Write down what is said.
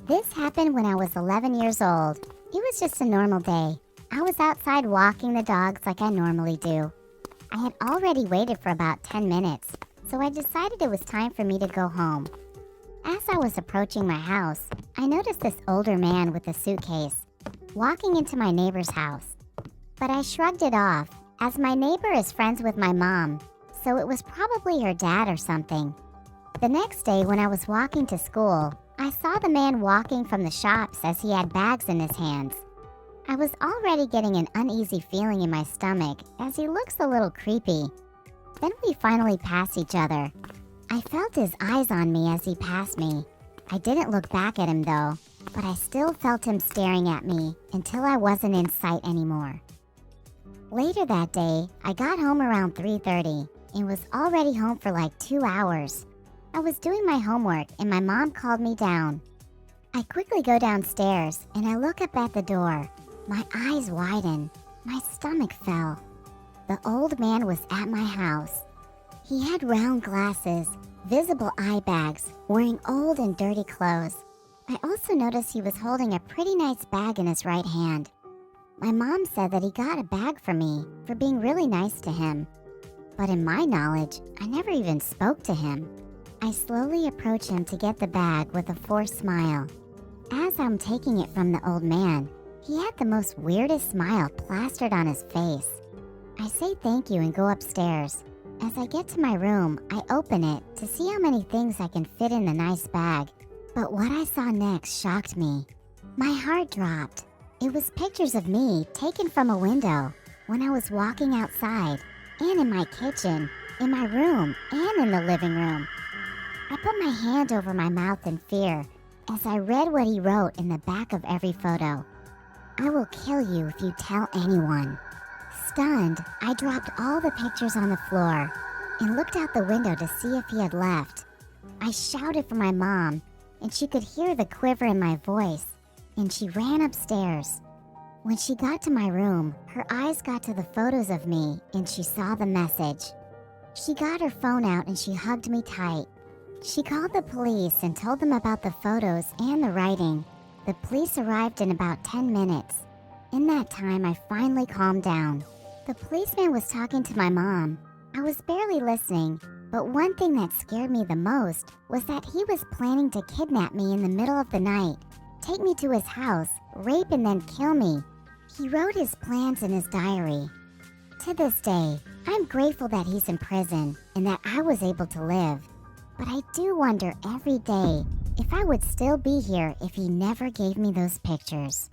This happened when I was 11 years old. It was just a normal day. I was outside walking the dogs like I normally do. I had already waited for about 10 minutes, so I decided it was time for me to go home. As I was approaching my house, I noticed this older man with a suitcase walking into my neighbor's house. But I shrugged it off, as my neighbor is friends with my mom, so it was probably her dad or something. The next day when I was walking to school, I saw the man walking from the shops as he had bags in his hands. I was already getting an uneasy feeling in my stomach as he looks a little creepy. Then we finally passed each other. I felt his eyes on me as he passed me. I didn't look back at him though, but I still felt him staring at me until I wasn't in sight anymore. Later that day, I got home around 3:30 and was already home for like 2 hours. I was doing my homework and my mom called me down. I quickly go downstairs and I look up at the door. My eyes widen. My stomach fell. The old man was at my house. He had round glasses, visible eye bags, wearing old and dirty clothes. I also noticed he was holding a pretty nice bag in his right hand. My mom said that he got a bag for me for being really nice to him. But in my knowledge, I never even spoke to him. I slowly approach him to get the bag with a forced smile. As I'm taking it from the old man, he had the most weirdest smile plastered on his face. I say thank you and go upstairs. As I get to my room, I open it to see how many things I can fit in the nice bag. But what I saw next shocked me. My heart dropped. It was pictures of me taken from a window when I was walking outside, and in my kitchen, in my room, and in the living room. I put my hand over my mouth in fear as I read what he wrote in the back of every photo. I will kill you if you tell anyone. Stunned, I dropped all the pictures on the floor and looked out the window to see if he had left. I shouted for my mom, and she could hear the quiver in my voice, and she ran upstairs. When she got to my room, her eyes got to the photos of me and she saw the message. She got her phone out and she hugged me tight. She called the police and told them about the photos and the writing. The police arrived in about 10 minutes. In that time, I finally calmed down. The policeman was talking to my mom. I was barely listening, but one thing that scared me the most was that he was planning to kidnap me in the middle of the night, take me to his house, rape and then kill me. He wrote his plans in his diary. To this day, I'm grateful that he's in prison and that I was able to live. But I do wonder every day if I would still be here if he never gave me those pictures.